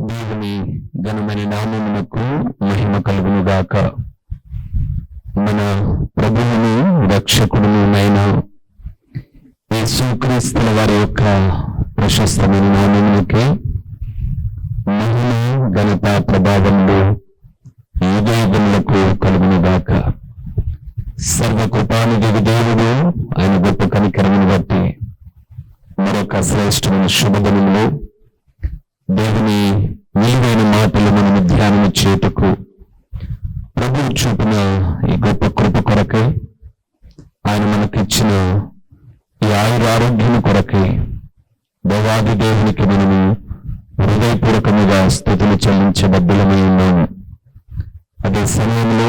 దేవుని ఘనమైన నామమునకు మహిమ కలుగును గాక. మన ప్రభువును రక్షకుడును అయిన యేసుక్రీస్తుల వారి యొక్క ప్రశస్తమైన నామమునకే మహిమ ఘనత ప్రభావములు యుగయుగములకు కలుగును గాక. సర్వకృపానిధి దేవుడు ఆయన గొప్ప కనికరమును బట్టి మరొక శ్రేష్టమైన శుభదినములో దేవుని విలువైన మాటలు మనము ధ్యానము చేయుటకు ప్రభువు చూపిన ఈ గొప్ప కృప కొరకై, ఆయన మనకిచ్చిన ఈ ఆయురారోగ్యం కొరకై దేవాది దేవునికి మనము హృదయపూర్వకముగా స్తుతులు చెల్లించబద్దులమై ఉన్నాము. అదే సమయంలో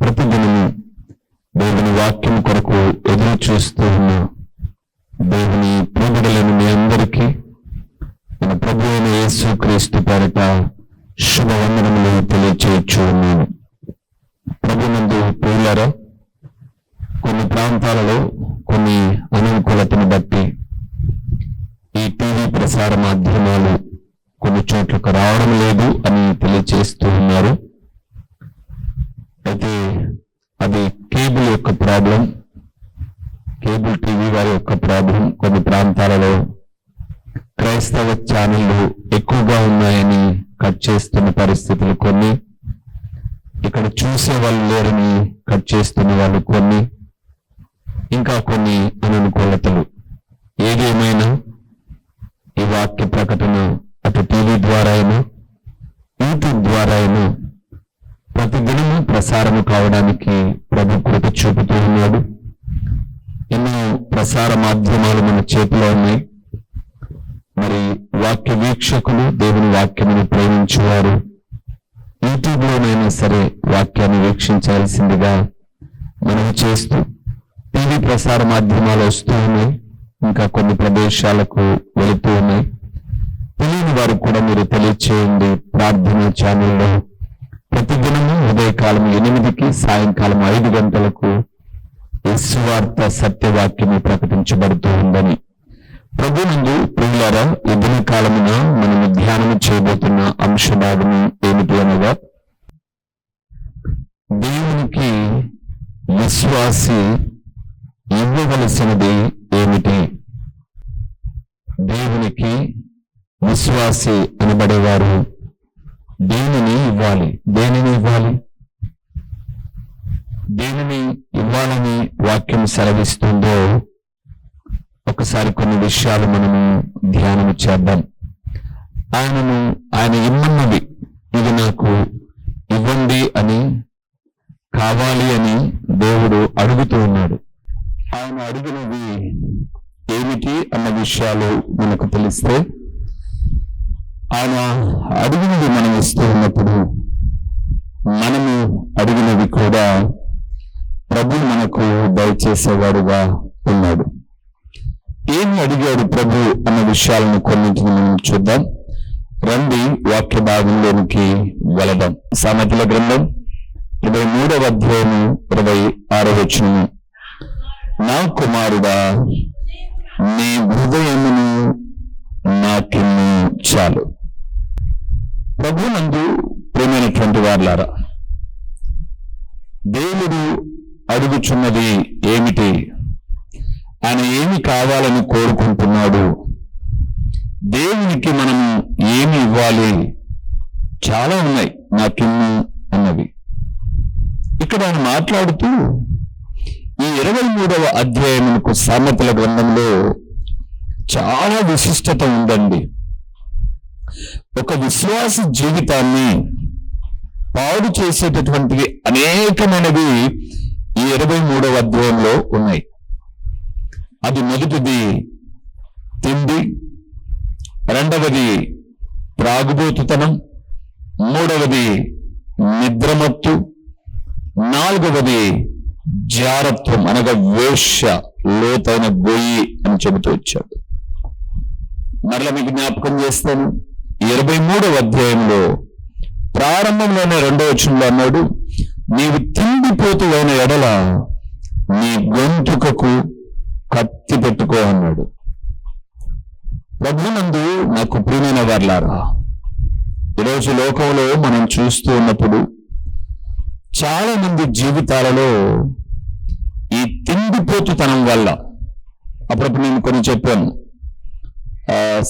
ప్రతిదినము దేవుని వాక్యం కొరకు ఎదురు చూస్తూ ఉన్న దేవుని ప్రియబిడ్డలైన మీ అందరికీ మన ప్రభు అయిన యేసుక్రీస్తు పేరిట శుభవందనములు తెలియచేయచ్చు ఉన్నాను. ప్రభునందు ప్రియులారా, కొన్ని ప్రాంతాలలో కొన్ని అనుకూలతను బట్టి ఈ టీవీ ప్రసార మాధ్యమాలు కొన్ని చోట్లకు రావడం లేదు అని తెలియచేస్తూ ఉన్నారు. అయితే అది కేబుల్ యొక్క ప్రాబ్లం, కేబుల్ టీవీ వారి యొక్క ప్రాబ్లం. కొన్ని ప్రాంతాలలో క్రైస్తవ ఛానళ్లు ఎక్కువగా ఉన్నాయని కట్ చేస్తున్న పరిస్థితులు కొన్ని, ఇక్కడ చూసే వాళ్ళు లేరని కట్ చేస్తున్న వాళ్ళు కొన్ని, ఇంకా కొన్ని అననుకూలతలు. ఏదేమైనా ఈ వాక్య ప్రకటన అటు టీవీ ద్వారా అయినా యూట్యూబ్ ద్వారా అయినా ప్రతిదినము ప్రసారము కావడానికి ప్రభు కృప చూపుతూ ఉన్నాడు. ఎన్నో ప్రసార మాధ్యమాలు మన చేతిలో ఉన్నాయి. మరి వాక్య వీక్షకులు, దేవుని వాక్యమును ప్రేమించేవారు యూట్యూబ్ లోనైనా సరే వాక్యాన్ని వీక్షించాల్సిందిగా మనం చేస్తూ, టీవీ ప్రసార మాధ్యమాలు వస్తూ ఉన్నాయి, ఇంకా కొన్ని ప్రదేశాలకు వెళుతూ ఉన్నాయి. తెలియని వారికి కూడా మీరు తెలియచేయండి. ప్రార్థన ఛానల్లో ప్రతిదినము ఉదయకాలం 8కి, సాయంకాలం 5 గంటలకు ఈ సువార్త సత్యవాక్యము ప్రకటించబడుతూ ఉందని. ప్రభునందు ప్రియులారా, ఈ దినకాలమున మనము ధ్యానము చేయబోతున్న అంశభాగము ఏమిటి అనగా, దేవునికి విశ్వాసి ఇవ్వవలసినది ఏమిటి? దేవునికి విశ్వాసి అనబడేవారు దేనిని ఇవ్వాలి? దేనిని ఇవ్వాలి? దేనిని ఇవ్వాలని వాక్యం సెలవిస్తుందో ఒకసారి కొన్ని విషయాలు మనము ధ్యానం చేద్దాం. ఆయన ఇమ్మన్నది, ఇది నాకు ఇవ్వండి అని, కావాలి అని దేవుడు అడుగుతూ ఉన్నాడు. ఆయన అడిగినది ఏమిటి అన్న విషయాలు మనకు తెలిస్తే, ఆయన అడిగినది మనం ఇస్తూ ఉన్నప్పుడు మనము అడిగినవి కూడా ప్రభు మనకు దయచేసేవాడుగా ఉన్నాడు. ఏమి అడిగాడు ప్రభు అన్న విషయాలను కొన్నింటిని మనం చూద్దాం. రండి వాక్య భాగంలోనికి వెళదాం. సామెతల గ్రంథం 23వ అధ్యాయము 26వ వచనము, నా కుమారుడా, నీ హృదయమును నాకిమ్ము చాలు. ప్రభునందు ప్రియమైనటువంటి వారులారా, దేవుడు అడుగుచున్నది ఏమిటి? ఆయన ఏమి కావాలని కోరుకుంటున్నాడు? దేవునికి మనం ఏమి ఇవ్వాలి? చాలా ఉన్నాయి నాకిమ్ము అన్నవి. ఇక్కడ ఆయన మాట్లాడుతూ ఈ 23వ అధ్యాయమునకు సామెతల గ్రంథంలో చాలా విశిష్టత ఉందండి. ఒక విశ్వాస జీవితాన్ని పాడు చేసేటటువంటివి అనేకమైనవి ఈ 23వ అధ్యాయంలో ఉన్నాయి. అది మొదటిది తిండి, రెండవది త్రాగుబోతుతనం, మూడవది నిద్రమత్తు, నాలుగవది జారత్వం అనగా వేశ్య, లోతైన గొయ్యి అని చెబుతూ వచ్చాడు. మరలా మీకు జ్ఞాపకం చేస్తాను, 23వ అధ్యాయంలో ప్రారంభంలోనే 2వ వచనంలో అన్నాడు, నీవు తిండిపోతువైన ఎడల నీ గొంతుకకు కత్తి పెట్టుకో అన్నాడు. ప్రభునందు నాకు ప్రియమైన వారలారా, ఈరోజు లోకంలో మనం చూస్తూ ఉన్నప్పుడు చాలా మంది జీవితాలలో ఈ తిండిపోతుతనం వల్ల, అప్పుడప్పుడు నేను కొన్ని చెప్పాను,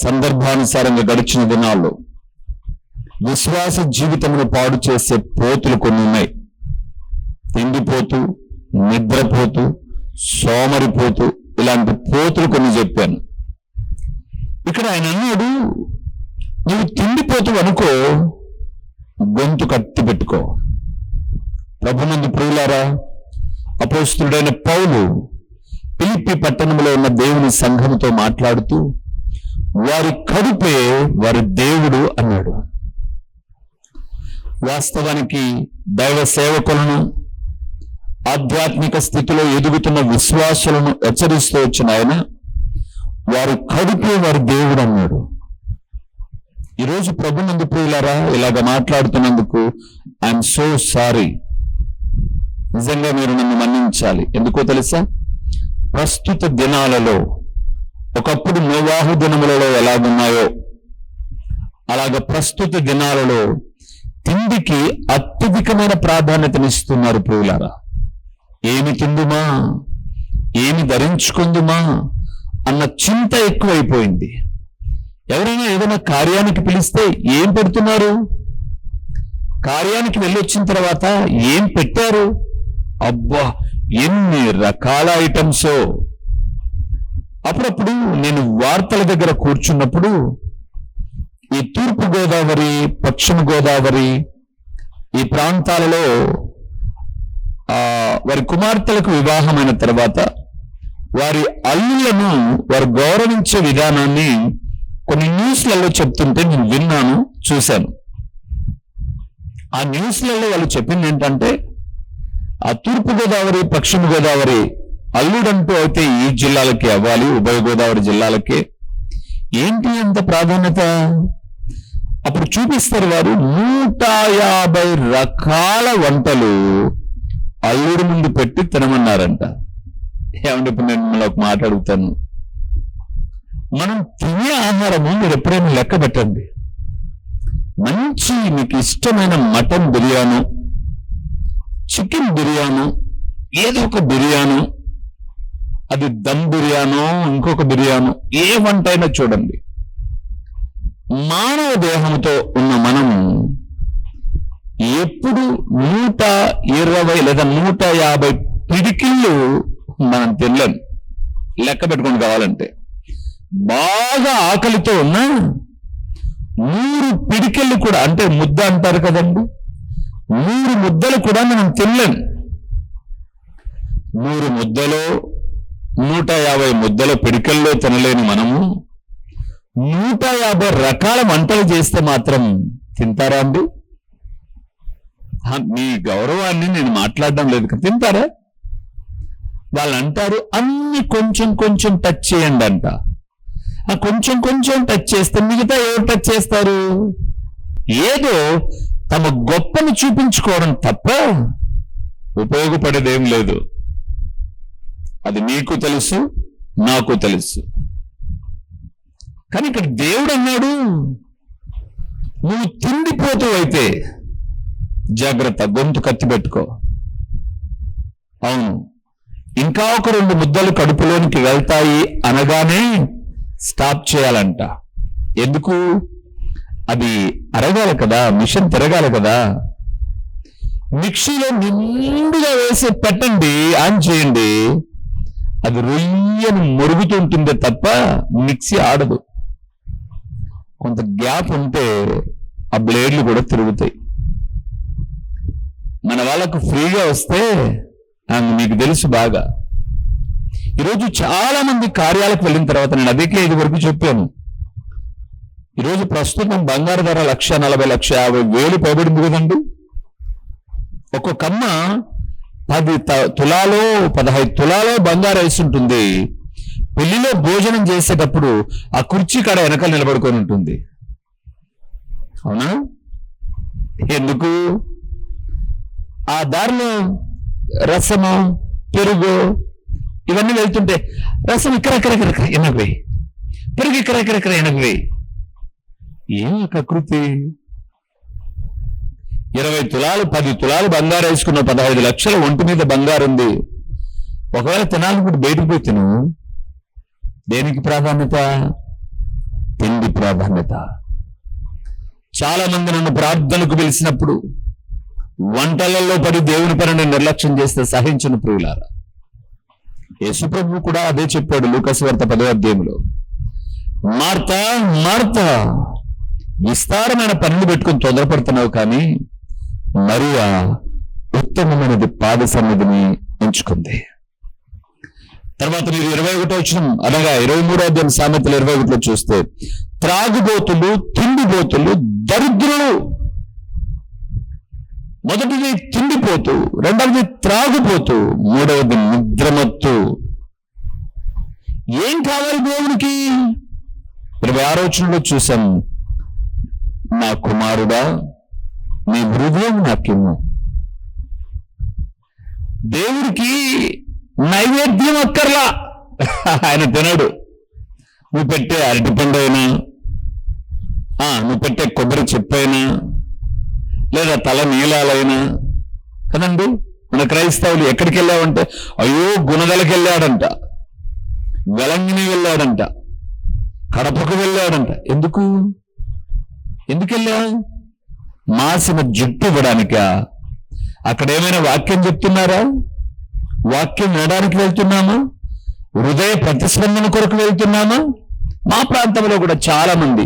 సందర్భానుసారంగా గడిచిన దినాల్లో విశ్వాస జీవితమును పాడు చేసే పోతులు కొన్ని ఉన్నాయి. తిండిపోతూ, నిద్రపోతూ, సోమరిపోతూ, ఇలాంటి పోతులు కొన్ని చెప్పాను. ఇక్కడ ఆయన అన్నాడు, నువ్వు తిండిపోతూ అనుకో, గొంతు కత్తి పెట్టుకో. ప్రభునందు ప్రియులారా, అపోస్తలుడైన పౌలు ఫిలిప్పి పట్టణంలో ఉన్న దేవుని సంఘముతో మాట్లాడుతూ వారి కడుపే వారి దేవుడు అన్నాడు. వాస్తవానికి దైవ సేవకులను, ఆధ్యాత్మిక స్థితిలో ఎదుగుతున్న విశ్వాసులను హెచ్చరిస్తూ వచ్చిన ఆయన వారి కడుపే వారి దేవుడు అన్నాడు. ఈరోజు ప్రభునందు ప్రియులారా, ఇలాగ మాట్లాడుతున్నందుకు ఐఎమ్ సో సారీ. నిజంగా మీరు నన్ను మన్నించాలి. ఎందుకో తెలుసా? ప్రస్తుత దినాలలో, ఒకప్పుడు నోవాహు దినములలో ఎలాగున్నాయో అలాగ ప్రస్తుత దినాలలో తిండికి అత్యధికమైన ప్రాధాన్యతనిస్తున్నారు ప్రియులారా. ఏమి తిందుమా, ఏమి ధరించుకుందుమా అన్న చింత ఎక్కువైపోయింది. ఎవరైనా ఏదైనా కార్యానికి పిలిస్తే ఏం పెడుతున్నారు? కార్యానికి వెళ్ళొచ్చిన తర్వాత ఏం పెట్టారు? అబ్బా, ఎన్ని రకాల ఐటమ్స్. అప్పుడప్పుడు నేను వార్తల దగ్గర కూర్చున్నప్పుడు ఈ తూర్పు గోదావరి, పశ్చిమ గోదావరి ఈ ప్రాంతాలలో వారి కుమార్తెలకు వివాహమైన తర్వాత వారి అల్లులను వారు గౌరవించే విధానాన్ని కొన్ని న్యూస్లలో చెప్తుంటే నేను విన్నాను, చూశాను. ఆ న్యూస్లలో వాళ్ళు చెప్పింది ఏంటంటే, ఆ తూర్పు గోదావరి, పశ్చిమ గోదావరి అల్లుడంటూ అయితే ఈ జిల్లాలకే అవ్వాలి, ఉభయ గోదావరి జిల్లాలకే. ఏంటి అంత ప్రాధాన్యత? అప్పుడు చూపిస్తారు వారు 150 రకాల వంటలు అల్లుడి ముందు పెట్టి తినమన్నారంట. ఏమంటే ఇప్పుడు నేను మిమ్మల్ని ఒక మాట అడుగుతాను, మనం తినే ఆహారము మీరు ఎప్పుడైనా లెక్క పెట్టండి. మంచి మీకు ఇష్టమైన మటన్ బిర్యానీ, చికెన్ బిర్యానీ, ఏదో ఒక బిర్యానీ, అది దమ్ బిర్యానో ఇంకొక బిర్యానో, ఏ వంట అయినా చూడండి, మానవ దేహంతో ఉన్న మనము ఎప్పుడు 120 లేదా 150 పిడికిళ్ళు మనం తినలేం. లెక్క పెట్టుకొని కావాలంటే బాగా ఆకలితో ఉన్న 3 పిడికిళ్ళు కూడా, అంటే ముద్ద అంటారు కదండి, 3 ముద్దలు కూడా మనం తినలేం. 100 ముద్దలో 150 ముద్దల పిడికల్లో తినలేని మనము 150 రకాల వంటలు చేస్తే మాత్రం తింటారా అండి? మీ గౌరవాన్ని నేను మాట్లాడడం లేదు, తింటారా? వాళ్ళు అంటారు అన్ని కొంచెం కొంచెం టచ్ చేయండి అంట. ఆ కొంచెం కొంచెం టచ్ చేస్తే మిగతా ఎవరు టచ్ చేస్తారు? ఏదో తమ గొప్పని చూపించుకోవడం తప్ప ఉపయోగపడేదేం లేదు. అది నీకు తెలుసు, నాకు తెలుసు. కానీ ఇక్కడ దేవుడు అన్నాడు, నువ్వు తిండిపోతూ అయితే జాగ్రత్త, గొంతు కత్తి పెట్టుకో. అవును, ఇంకా ఒక 2 ముద్దలు కడుపులోనికి వెళ్తాయి అనగానే స్టాప్ చేయాలంట. ఎందుకు? అది అరగాలి కదా, మిషన్ తిరగాలి కదా. మిక్సీలో నిండుగా వేసి పెట్టండి, ఆన్ చేయండి, అది రొయ్యను మురుగుతుంటుందే తప్ప మిక్సీ ఆడదు. కొంత గ్యాప్ ఉంటే ఆ బ్లేడ్లు కూడా తిరుగుతాయి. మన వాళ్ళకు ఫ్రీగా వస్తే మీకు తెలుసు బాగా. ఈరోజు చాలా మంది కార్యాలకు వెళ్ళిన తర్వాత, నేను అదేకే ఇది వరకు చెప్పాను, ఈరోజు ప్రస్తుతం బంగారు ధర 1,40,000, 1,50,000 పైబడింది కదండి. ఒక్కొక్కమ్మ 10 తులాలో 15 తులాలో బంగారు వేసి ఉంటుంది. పెళ్లిలో భోజనం చేసేటప్పుడు ఆ కుర్చీ కాడ వెనకాల నిలబడుకొని ఉంటుంది. అవునా? ఎందుకు? ఆ దారిలో రసము, పెరుగు ఇవన్నీ వెళ్తుంటే రసం ఇక్కడ ఎనభై, పెరుగు ఇక్కడ ఎనభై. ఏం కకృతి! 20 తులాలు 10 తులాలు బంగారు వేసుకున్న 15 లక్షల ఒంటి మీద బంగారు ఉంది. ఒకవేళ తినాలనుకుంటే బయటకు పోయి తిను. దేనికి ప్రాధాన్యత? తిండి ప్రాధాన్యత. చాలా మంది నన్ను ప్రార్థనకు పిలిచినప్పుడు వంటలలో పడి దేవుని పనిని నిర్లక్ష్యం చేస్తే సహించను ప్రియులారా. యేసు ప్రభువు కూడా అదే చెప్పాడు లూకాసు వార్త 10వ అధ్యాయంలో. మార్తా మార్తా, విస్తారమైన పనులు పెట్టుకుని తొందరపడుతున్నావు, కానీ మరియా ఉత్తమమైనది పాద సన్నిధిని ఎంచుకుంది. తర్వాత మీరు 21వ వచనం అనగా 23వ అధ్యాయం సామెతలు 21లో చూస్తే, త్రాగుబోతులు, తిండిబోతులు, దరిద్రులు. మొదటిది తిండిపోతూ, రెండవది త్రాగుపోతూ, మూడవది నిద్రమత్తు. ఏం కావాలి దేవునికి? 26వ వచనంలో చూసాం, నా కుమారుడా నీ హృదయం నాకిమ్ము. దేవుడికి నైవేద్యం అక్కర్లా, ఆయన తినడు. నువ్వు పెట్టే అరటిపండు అయినా, నువ్వు పెట్టే కొబ్బరి చెప్పైనా, లేదా తల నీలాలైనా కదండి. మన క్రైస్తవులు ఎక్కడికి వెళ్ళావంటే, అయ్యో గుణదలకి వెళ్ళాడంట, వెలంగిని వెళ్ళాడంట, కడపకు వెళ్ళాడంట. ఎందుకు వెళ్ళా? మాసిన జుట్టు ఇవ్వడానిక? అక్కడ ఏమైనా వాక్యం చెప్తున్నారా? వాక్యం వినడానికి వెళ్తున్నామా? హృదయ ప్రతిస్పందన కొరకు వెళ్తున్నామా? మా ప్రాంతంలో కూడా చాలా మంది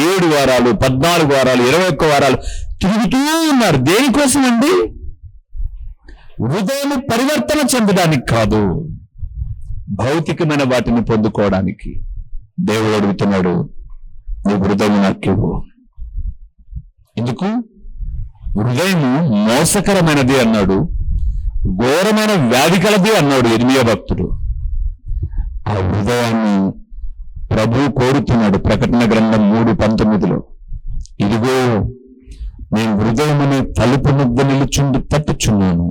7 వారాలు, 14 వారాలు, 21 వారాలు తిరుగుతూ ఉన్నారు. దేనికోసం అండి? హృదయాన్ని పరివర్తన చెందడానికి కాదు, భౌతికమైన వాటిని పొందుకోవడానికి. దేవుడు అడుగుతున్నాడు, నీ హృదయం నాకివ్వు. ఎందుకు? హృదయము మోసకరమైనది అన్నాడు, ఘోరమైన వ్యాధి కలది అన్నాడు ఇర్మియా భక్తుడు. ఆ హృదయాన్ని ప్రభువు కోరుతున్నాడు. ప్రకటన గ్రంథం 3:19లో, ఇదిగో నేను హృదయం అనే తలుపు ముద్ద నిలుచుండి తట్టుచున్నాను.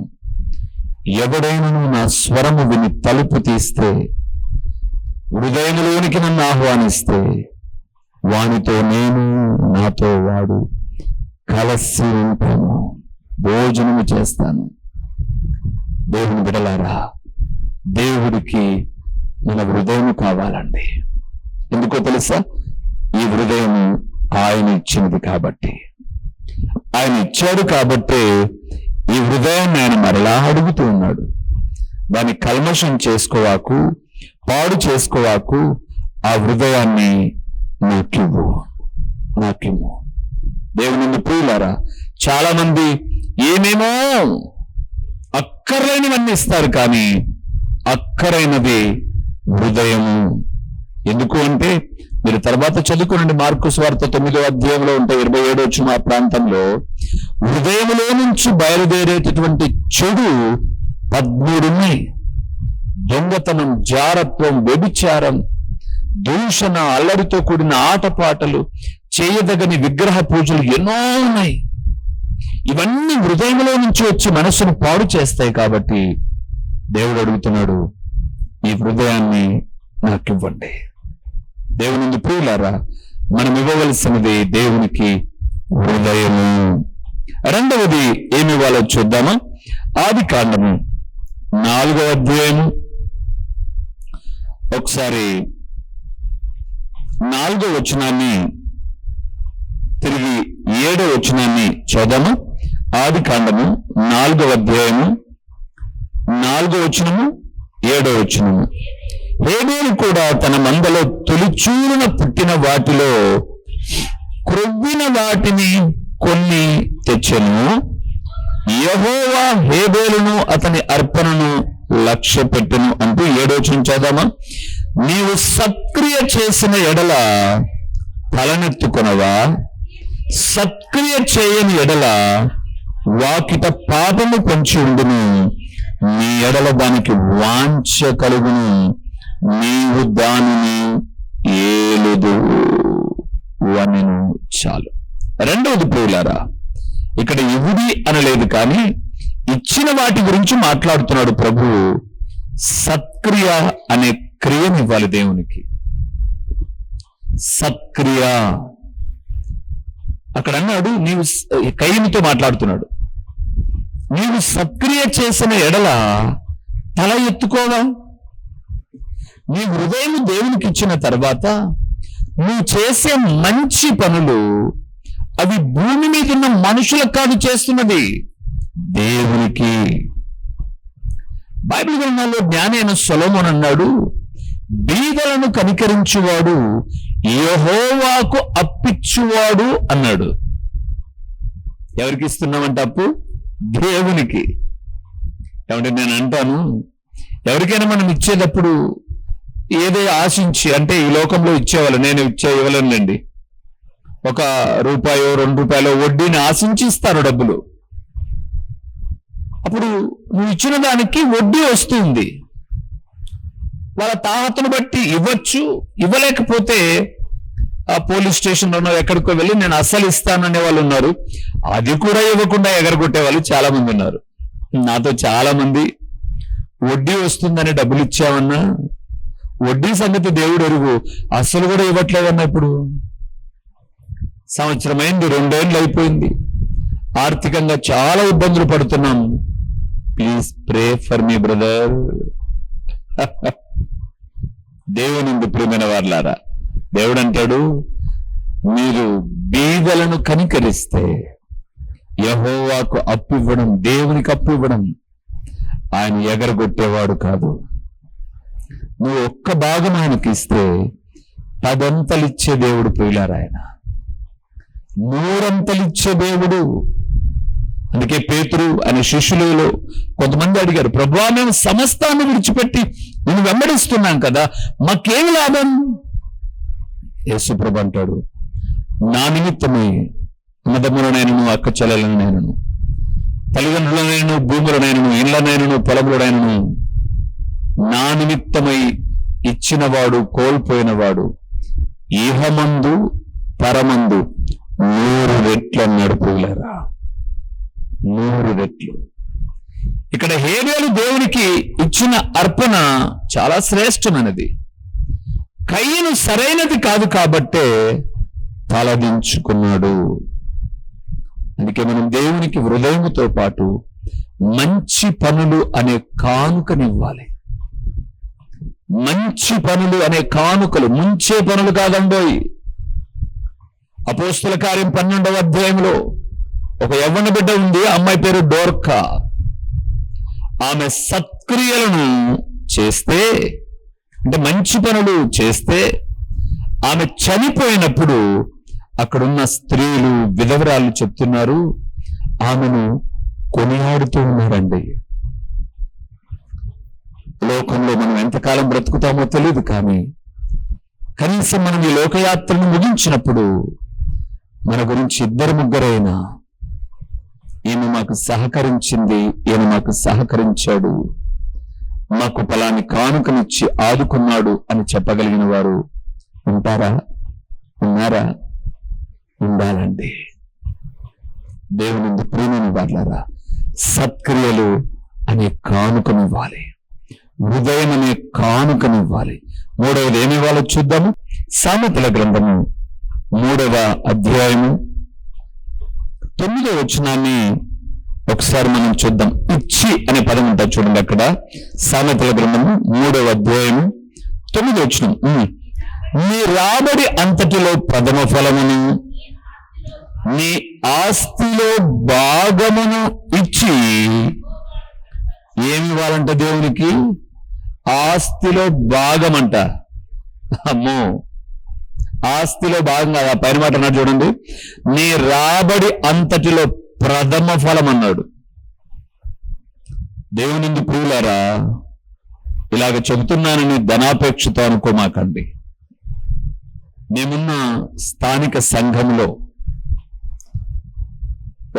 ఎవడైనను నా స్వరము విని తలుపు తీస్తే, హృదయంలోనికి నన్ను ఆహ్వానిస్తే, వానితో నేను, నాతో వాడు కలిసి ఉంటాను, భోజనము చేస్తాను. దేవుని బిడ్డలారా, దేవుడికి మన హృదయం కావాలండి. ఎందుకో తెలుసా? ఈ హృదయం ఆయన ఇచ్చినది కాబట్టి, ఆయన ఇచ్చాడు కాబట్టే ఈ హృదయాన్ని ఆయన మరలా అడుగుతూ ఉన్నాడు. దాన్ని కల్మషం చేసుకోవాకు, పాడు చేసుకోవాకు. ఆ హృదయాన్ని నాకివ్వు. దేవుని ప్రియులారా, చాలా మంది ఏమేమో అక్కర్లేనివన్నీ ఇస్తారు, కానీ అక్కరైనది హృదయము. ఎందుకు అంటే, మీరు తర్వాత చదువుకోండి, మార్కు సువార్త 9వ అధ్యాయంలో ఉంటే 27 వచ్చిన ఆ ప్రాంతంలో, హృదయంలో నుంచి బయలుదేరేటటువంటి చెడు 13 ఉన్నాయి. దొంగతనం, జారత్వం, వ్యభిచారం, దూషణ, అల్లరితో కూడిన ఆటపాటలు, చేయదగని విగ్రహ పూజలు ఎన్నో ఉన్నాయి. ఇవన్నీ హృదయంలో నుంచి వచ్చి మనసును పాడు చేస్తాయి. కాబట్టి దేవుడు అడుగుతున్నాడు, ఈ హృదయాన్ని నాకివ్వండి. దేవుని ప్రియులారా, మనం ఇవ్వవలసినది దేవునికి హృదయము. రెండవది ఏమి ఇవ్వాలో చూద్దామా? ఆదికాండము 4వ అధ్యాయము, ఒకసారి 4వ వచనాన్ని తిరిగి 7వ వచనాన్ని చూద్దాము. ఆదికాండము 4వ అధ్యాయము 4వ వచనము, 7వ వచనము. హేబేలు కూడా తన మందలో తొలిచూరున పుట్టిన వాటిలో క్రొవ్విన వాటిని కొన్ని తెచ్చెను. యెహోవా హేబేలును అతని అర్పణను లక్ష్య పెట్టెను అంటూ 7వ వచనం చదవమా? నీవు సత్క్రియ చేసిన ఎడల తలనెత్తుకొనవా? సత్క్రియ చేయని ఎడల వాకిట పాపము పొంచి ఉండును. నీ ఎడల దానికి వాంఛ కలుగును, నీవు దానిని ఏలుదు అనెను. చాలు. రెండవది ప్రియులారా, ఇక్కడ ఇవుడి అనలేదు, కానీ ఇచ్చిన వాటి గురించి మాట్లాడుతున్నాడు ప్రభువు. సత్క్రియ అనే క్రియనివ్వాలి దేవునికి. సత్క్రియ అక్కడ అన్నాడు, నీవు కయీనుతో మాట్లాడుతున్నాడు, నీవు సత్క్రియ చేసిన ఎడల తల ఎత్తుకోవా? నీ హృదయం దేవునికి ఇచ్చిన తర్వాత నువ్వు చేసే మంచి పనులు అవి భూమి మీద ఉన్న మనుషులకు కాదు చేస్తున్నది, దేవునికి. బైబిల్ గ్రంథంలో జ్ఞాని అయిన సొలొమోను అన్నాడు, బీదలను కనికరించువాడు యెహోవాకు అప్పిచ్చువాడు అన్నాడు. ఎవరికి ఇస్తున్నామంటే అప్పు? దేవునికి. ఏమంటే నేను అంటాను, ఎవరికైనా మనం ఇచ్చేటప్పుడు ఏదో ఆశించి, అంటే ఈ లోకంలో ఇచ్చేవాళ్ళు, నేను ఇవ్వలేనులేండి, ₹1 ₹2 వడ్డీని ఆశించి ఇస్తారు డబ్బులు. అప్పుడు నువ్వు ఇచ్చిన దానికి వడ్డీ వస్తుంది. వాళ్ళ తాహతను బట్టి ఇవ్వచ్చు, ఇవ్వలేకపోతే ఆ పోలీస్ స్టేషన్లోనో ఎక్కడికో వెళ్ళి నేను అస్సలు ఇస్తాననే వాళ్ళు ఉన్నారు. అది కూడా ఇవ్వకుండా ఎగరగొట్టే వాళ్ళు చాలా మంది ఉన్నారు. నాతో చాలా మంది వడ్డీ వస్తుందని డబ్బులు ఇచ్చామన్నా, వడ్డీ సంగతి దేవుడు ఎరుగు, అస్సలు కూడా ఇవ్వట్లేదన్నా. ఇప్పుడు సంవత్సరం అయింది, 2 ఏళ్ళు అయిపోయింది, ఆర్థికంగా చాలా ఇబ్బందులు పడుతున్నాం. Please pray for me brother. దేవుని ప్రియమైన వారలారా, దేవుడు అంటాడు, మీరు బీదలను కనికరిస్తే యెహోవాకు అప్పు ఇవ్వడం, దేవునికి అప్పు ఇవ్వడం ఆయన ఎగరగొట్టేవాడు కాదు. నువ్వు ఒక్క భాగం ఆయనకి ఇస్తే 10 అంతలిచ్చే దేవుడు. ప్రియులారా, ఆయన 100 అంతలిచ్చే దేవుడు. అందుకే పేతురు అనే శిష్యులలో కొంతమంది అడిగారు, ప్రభువా, మేము సమస్తాన్ని విడిచిపెట్టి నేను వెంబడిస్తున్నాం కదా, మాకేం లాభం? యేసు ప్రభు అంటాడు, నా నిమిత్తమై అన్నదమ్ములనైనను, అక్క చెల్లెలనైనను, తల్లిదండ్రులనైనను, భూములనైనను, ఇళ్లనైనను, పొలములనైనను నా నిమిత్తమై ఇచ్చినవాడు కోల్పోయినవాడు ఇహమందు పరమందు 100 రెట్లు అన్నాడు. ప్రియులారా, 100 రెట్లు. ఇక్కడ హేబేలు దేవునికి ఇచ్చిన అర్పణ చాలా శ్రేష్టమైనది. కయీను సరైనది కాదు కాబట్టే తలదించుకున్నాడు. అందుకే మనం దేవునికి హృదయముతో పాటు మంచి పనులు అనే కానుకనివ్వాలి. మంచి పనులు అనే కానుకలు, ముంచే పనులు కాదండోయ్. అపోస్తుల కార్యం 12వ అధ్యాయంలో ఒక యవ్వన బిడ్డ ఉంది, అమ్మాయి పేరు డోర్కా. ఆమె సత్క్రియలను చేస్తే, అంటే మంచి పనులు చేస్తే, ఆమె చనిపోయినప్పుడు అక్కడున్న స్త్రీలు, విధవరాలు చెప్తున్నారు, ఆమెను కొనియాడుతూ ఉన్నారండి. లోకంలో మనం ఎంతకాలం బ్రతుకుతామో తెలియదు, కానీ కనీసం మనం ఈ లోకయాత్రను ముగించినప్పుడు మన గురించి 2-3 ఈమె మాకు సహకరించింది, ఈయన మాకు సహకరించాడు, మాకు ఫలాని కానుకనిచ్చి ఆదుకున్నాడు అని చెప్పగలిగిన వారు ఉంటారా? ఉన్నారా? ఉండాలండి. దేవుని ప్రియమైన వారలారా, సత్క్రియలు అనే కానుకనివ్వాలి, హృదయం అనే కానుకనివ్వాలి. 3వది ఏమివ్వాలో చూద్దాము. సామెతల గ్రంథము 3వ అధ్యాయము 9వ వచనాన్ని ఒకసారి మనం చూద్దాం. ఇచ్చి అనే పదం ఉంటుంది చూడండి అక్కడ. సామెతల గ్రంథము 3వ అధ్యాయము 9వ వచనం, నీ రాబడి అంతటిలో ప్రథమ ఫలమును నీ ఆస్తిలో భాగమును ఇచ్చి. ఏమి ఇవ్వాలంట దేవునికి? ఆస్తిలో భాగం అంట. అమ్మో, ఆస్తిలో భాగం కాదు, ఆ పైన మాట అన్నాడు చూడండి, నీ రాబడి అంతటిలో ప్రథమ ఫలం అన్నాడు. దేవుని ప్రియులారా, ఇలాగ చెబుతున్నానని ధనాపేక్షతో అనుకోమాకండి. మేమున్న స్థానిక సంఘంలో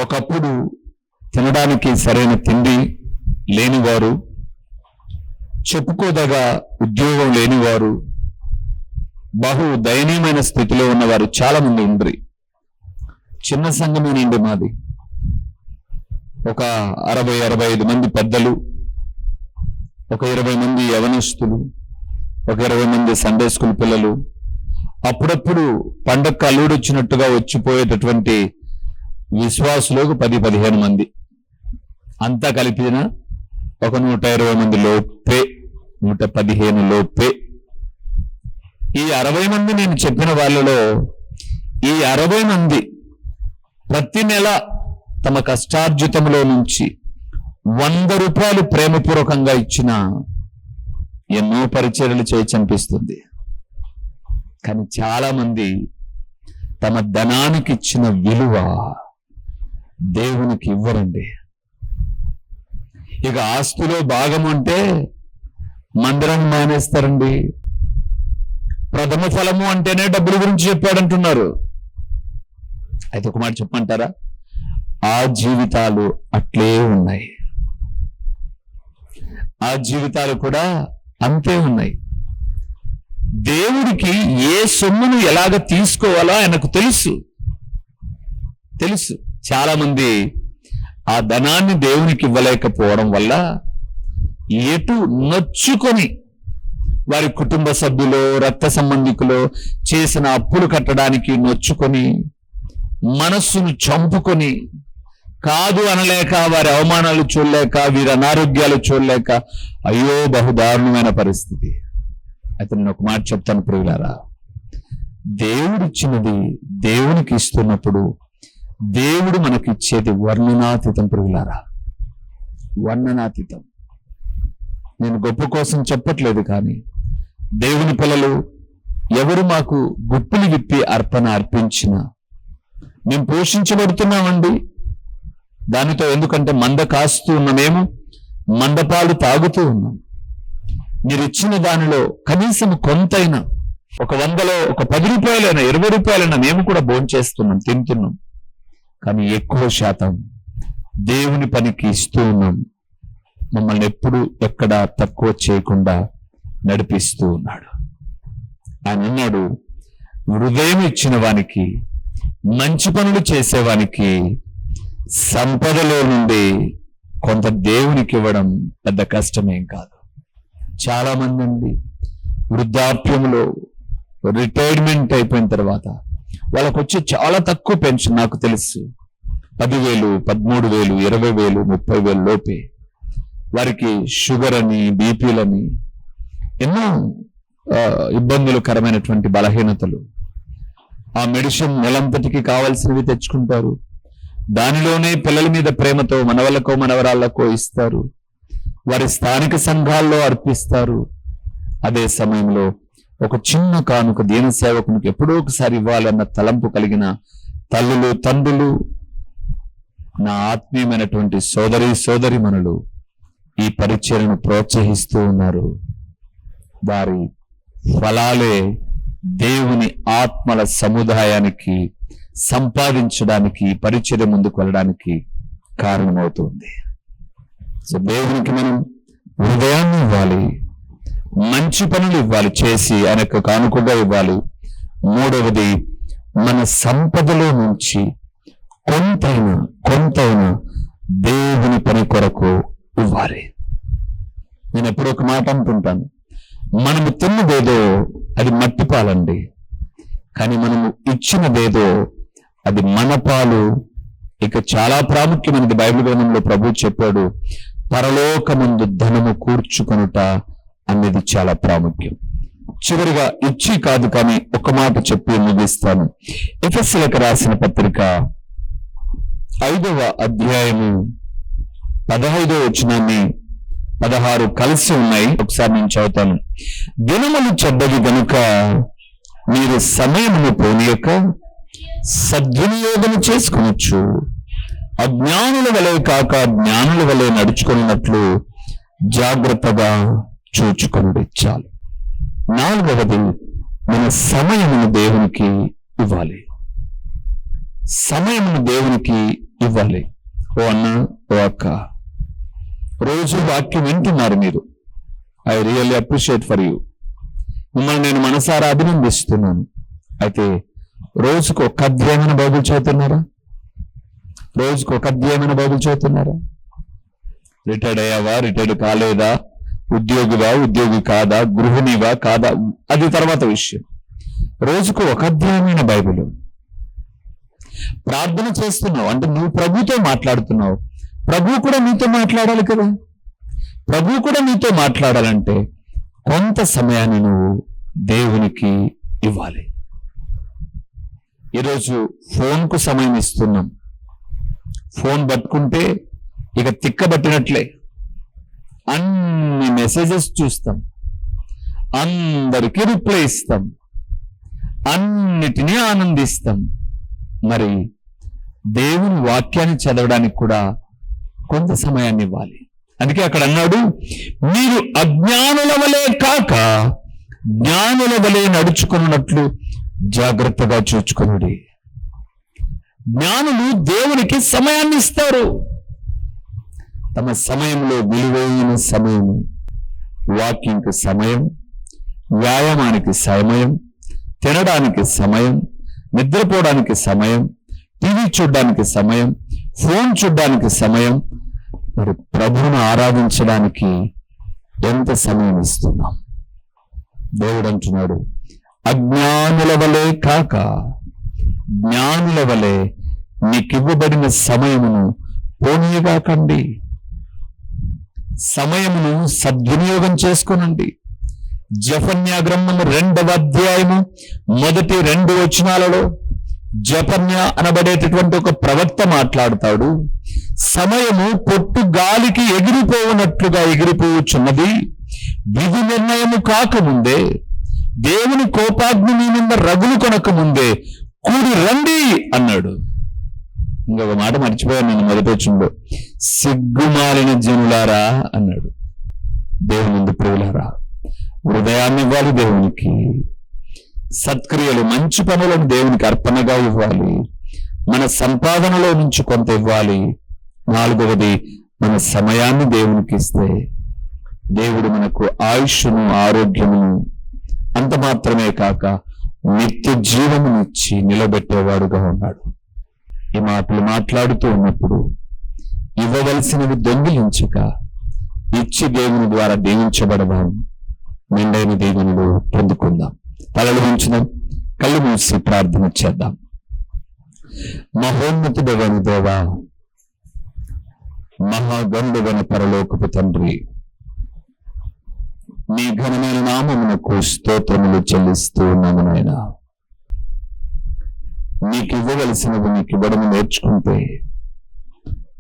ఒకప్పుడు తినడానికి సరైన తిండి లేనివారు, చెప్పుకోదగా ఉద్యోగం లేనివారు, బహు దయనీయమైన స్థితిలో ఉన్నవారు చాలా మంది ఉండ్రి. చిన్న సంఘమేనండి మాది. ఒక 60-65 మంది పెద్దలు, ఒక 20 మంది యవనస్తులు, ఒక 20 మంది సండే స్కూల్ పిల్లలు, అప్పుడప్పుడు పండగ అల్లుడొచ్చినట్టుగా వచ్చిపోయేటటువంటి విశ్వాసులకు 10-15 మంది, అంతా కలిపిన ఒక 120 మంది లోపే, 115 లోపే. ఈ 60 మంది నేను చెప్పిన వాళ్ళలో ఈ 60 మంది ప్రతి నెల తమ కష్టార్జితంలో నుంచి 100 రూపాయలు ప్రేమపూర్వకంగా ఇచ్చిన ఎన్నో పరిచర్యలు చేయచనిపిస్తుంది. కానీ చాలా మంది తమ ధనానికి ఇచ్చిన విలువ దేవునికి ఇవ్వరండి. ఇక ఆస్తిలో భాగం అంటే మందిరం మానేస్తారండి. ప్రథమ ఫలము అంటేనే డబ్బుల గురించి చెప్పాడంటున్నారు. అయితే ఒక మాట చెప్పమంటారా, ఆ జీవితాలు అట్లే ఉన్నాయి, ఆ జీవితాలు కూడా అంతే ఉన్నాయి. దేవుడికి ఏ సొమ్మును ఎలాగ తీసుకోవాలో ఆయనకు తెలుసు. చాలా మంది ఆ ధనాన్ని దేవునికి ఇవ్వలేకపోవడం వల్ల ఎటు నొచ్చుకొని వారి కుటుంబ సభ్యులు, రక్త సంబంధికులు చేసిన అప్పులు కట్టడానికి నొచ్చుకొని మనస్సును చంపుకొని, కాదు అనలేక, వారి అవమానాలు చూడలేక, వీరి అనారోగ్యాలు చూడలేక, అయ్యో బహుదారుణమైన పరిస్థితి. అయితే నేను ఒక మాట చెప్తాను ప్రియులారా, దేవుడిచ్చినది దేవునికి ఇస్తున్నప్పుడు దేవుడు మనకిచ్చేది వర్ణనాతీతం ప్రియులారా, వర్ణనాతీతం. నేను గొప్ప కోసం చెప్పట్లేదు, కానీ దేవుని పిల్లలు ఎవరు మాకు గుప్పులు విప్పి అర్పణ అర్పించినా మేము పోషించబడుతున్నామండి దానితో. ఎందుకంటే మంద కాస్తూ ఉన్నామేమో, మందపాలు తాగుతూ ఉన్నాం. మీరు ఇచ్చిన దానిలో కనీసం కొంతైనా, ఒక 100లో ఒక 10 రూపాయలైనా 20 రూపాయలైనా మేము కూడా భోంచేస్తున్నాం, తింటున్నాం. కానీ ఎక్కువ శాతం దేవుని పనికి ఇస్తూ ఉన్నాం. మమ్మల్ని ఎప్పుడు ఎక్కడ తక్కువ చేయకుండా నడిపిస్తూ ఉన్నాడు. ఆయన అన్నాడు, హృదయం ఇచ్చిన వానికి, మంచి పనులు చేసేవానికి సంపదలో నుండి కొంత దేవునికి ఇవ్వడం పెద్ద కష్టమేం కాదు. చాలా మంది అండి వృద్ధాప్యంలో రిటైర్మెంట్ అయిపోయిన తర్వాత వాళ్ళకు వచ్చి చాలా తక్కువ పెన్షన్, నాకు తెలుసు 10,000, 13,000, 20,000, 30,000 లోపే. వారికి షుగర్ అని, బీపీలని, ఎన్నో ఇబ్బందులకరమైనటువంటి బలహీనతలు. ఆ మెడిసిన్ నెలంతటికి కావాల్సినవి తెచ్చుకుంటారు. దానిలోనే పిల్లల మీద ప్రేమతో మనవలకో మనవరాళ్లకో ఇస్తారు. వారి స్థానిక సంఘాల్లో అర్పిస్తారు. అదే సమయంలో ఒక చిన్న కానుక దీన సేవకునికి ఎప్పుడో ఒకసారి ఇవ్వాలన్న తలంపు కలిగిన తల్లులు, తండ్రులు, నా ఆత్మీయమైనటువంటి సోదరీమణులు ఈ పరిచర్యను ప్రోత్సహిస్తూ ఉన్నారు. వారి ఫలాలే దేవుని ఆత్మల సముదాయానికి సంపాదించడానికి, పరిచర్య ముందుకు వెళ్ళడానికి కారణమవుతుంది. సో దేవునికి మనం హృదయాన్ని ఇవ్వాలి, మంచి పనులు ఇవ్వాలి, చేసి ఆయనకు కానుకగా ఇవ్వాలి. మూడవది, మన సంపదలో నుంచి కొంతైనా దేవుని పని కొరకు ఇవ్వాలి. నేను ఎప్పుడో ఒక మాట అంటుంటాను, మనము తిన్నదేదో అది మట్టి పాలండి, కానీ మనము ఇచ్చినదేదో అది మన పాలు. ఇక చాలా ప్రాముఖ్యమైనది బైబిల్ గ్రంథంలో ప్రభు చెప్పాడు, పరలోకమందు ధనము కూర్చుకొనుట అనేది చాలా ప్రాముఖ్యం. చివరిగా ఇచ్చి కాదు, కానీ ఒక మాట చెప్పి ముగిస్తాను. ఎఫెసీయులకు రాసిన పత్రిక 5వ అధ్యాయము 15వ వచనాన్ని 16 కలిసి ఉన్నాయి. ఒకసారి నేను చదువుతాను. దినములు చెడ్డవి గనుక మీరు సమయమును పోనీయక సద్వినియోగము చేసుకొనొచ్చు. అజ్ఞానుల వలె కాక జ్ఞానుల వలె నడుచుకున్నట్లు జాగ్రత్తగా చూచుకొనుడి. చాలు. 4వది, మన సమయమును దేవునికి ఇవ్వాలి. సమయమును దేవునికి ఇవ్వాలి. ఓ అన్న, ఓ అక్క, రోజు వాక్యం వింటున్నారు మీరు. I really appreciate for you. మిమ్మల్ని నేను మనసారా అభినందిస్తున్నాను. అయితే రోజుకు ఒక అధ్యాయమైన బైబిల్ చదువుతున్నారా? రోజుకు ఒక అధ్యాయమైన బైబిల్ చదువుతున్నారా? రిటైర్డ్ అయ్యావా, రిటైర్డ్ కాలేదా, ఉద్యోగి కాదా, గృహిణివా కాదా, అది తర్వాత విషయం. రోజుకు ఒక అధ్యాయమైన బైబిల్. ప్రార్థన చేస్తున్నావు అంటే నువ్వు ప్రభుతో మాట్లాడుతున్నావు. ప్రభు కూడా నీతో మాట్లాడాలి కదా. ప్రభు కూడా నీతో మాట్లాడాలంటే కొంత సమయాన్ని నువ్వు దేవునికి ఇవ్వాలి. ఈరోజు ఫోన్కు సమయం ఇస్తున్నాం. ఫోన్ పట్టుకుంటే ఇక తిక్కబట్టినట్లే అన్ని మెసేజెస్ చూస్తాం, అందరికీ రిప్లై ఇస్తాం, అన్నిటినీ ఆనందిస్తాం. మరి దేవుని వాక్యాన్ని చదవడానికి కూడా కొంత సమయాన్ని ఇవ్వాలి. అందుకే అక్కడ అన్నాడు, మీరు అజ్ఞానుల వలె కాక జ్ఞానుల వలె నడుచుకున్నట్లు జాగ్రత్తగా చూచుకునుడి. జ్ఞానులు దేవునికి సమయాన్ని ఇస్తారు. తమ సమయంలో విలువైన సమయం, వాకింగ్కి సమయం, వ్యాయామానికి సమయం, తినడానికి సమయం, నిద్రపోవడానికి సమయం, టీవీ చూడడానికి సమయం, ఫోన్ చూడడానికి సమయం, మరి ప్రభువును ఆరాధించడానికి ఎంత సమయం ఇస్తున్నాం? దేవుడు అంటున్నాడు, అజ్ఞానుల వలె కాక జ్ఞానుల వలె మీకివ్వబడిన సమయమును పోనీయగాకండి. సమయమును సద్వినియోగం చేసుకొనండి. జెఫన్యా గ్రంథము 2వ అధ్యాయము మొదటి 2 వచనాలలో జెఫన్యా అనబడేటటువంటి ఒక ప్రవక్త మాట్లాడతాడు. సమయము పొట్టు గాలికి ఎగిరిపోవునట్లుగా ఎగిరిపోవచ్చున్నది. విధి నిర్ణయము కాకముందే, దేవుని కోపాగ్ని మీ మీద రగులు కొనకముందే కూడి రండి అన్నాడు. ఇంకొక మాట మర్చిపోయాను నేను మొదటి వచనంలో, సిగ్గుమాలిన జనులారా అన్నాడు. దేవుని ముందు ప్రియులారా, హృదయాన్ని ఇవ్వాలి దేవునికి. సత్క్రియలు, మంచి పనులను దేవునికి అర్పణగా ఇవ్వాలి. మన సంపాదనలో నుంచి కొంత ఇవ్వాలి. 4వది, మన సమయాన్ని దేవునికి ఇస్తే దేవుడు మనకు ఆయుష్ను, ఆరోగ్యమును, అంత మాత్రమే కాక నిత్య జీవమునిచ్చి నిలబెట్టేవాడుగా ఉన్నాడు. ఈ మాటలు మాట్లాడుతూ ఉన్నప్పుడు ఇవ్వవలసినవి దొంగిలించక ఇచ్చి దేవుని ద్వారా దీవించబడదాం. మెండైన దీవెనలు పొందుకుందాం. తలలు ఉంచుదాం, కళ్ళు మూసి ప్రార్థన చేద్దాం. మహోన్నతుడైన దేవా, మహాగణుడైన పరలోకపు తండ్రి, నీ ఘనమైన నామమునకు స్తోత్రములు చెల్లిస్తూ ఉన్నాము నాయనా. నీకు ఇవ్వవలసినవి నీకు ఇవ్వడం నేర్చుకుంటే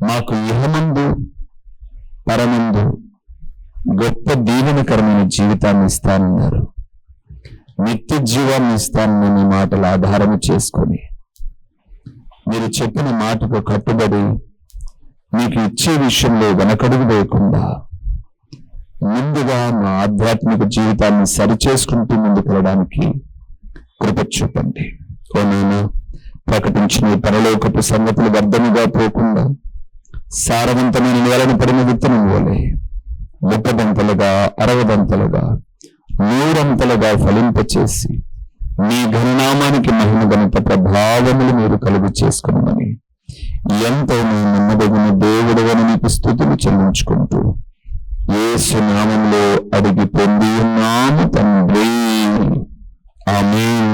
మాకు ఇహమందు పరమందు గొప్ప దీవెనకరమైన జీవితాన్ని ఇస్తానన్నారు. నిత్య జీవాన్ని ఇస్తానని మీ మాటలు ఆధారం చేసుకొని మీరు చెప్పిన మాటకు కట్టుబడి మీకు ఇచ్చే విషయంలో వెనకడుగు వేయకుండా ముందుగా మా ఆధ్యాత్మిక జీవితాన్ని సరిచేసుకుంటూ ముందుకు వెళ్ళడానికి కృప చూపండి. ఓ నేను ప్రకటించిన పరలోకపు సంగతులు వ్యర్థముగా పోకుండా సారవంతమైన నేలను పడిన విత్తనం వలె 30దంతలుగా 60దంతలుగా 100అంతలుగా ఫలింపచేసి మీ ఘననామానికి మహిమ ఘనత ప్రభావములు మీరు కలుగు చేసుకున్నామని ఎంతో నమ్మదగిన దేవుడవని మీకు స్తుతులు చెల్లించుకుంటూ యేసు నామములో అడిగి పొంది ఉన్నాము తండ్రి, ఆమేన్.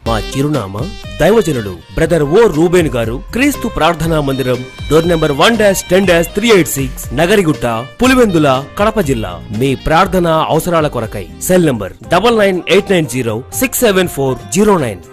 మా చిరునామా దైవజనులు బ్రదర్ ఓ రూబేన్ గారు, క్రీస్తు ప్రార్థనా మందిరం, డోర్ నెంబర్ 1-386, నగరిగుట్ట, పులివెందుల, కడప జిల్లా. మీ ప్రార్థనా అవసరాల కొరకై సెల్ నంబర్ 9989067409.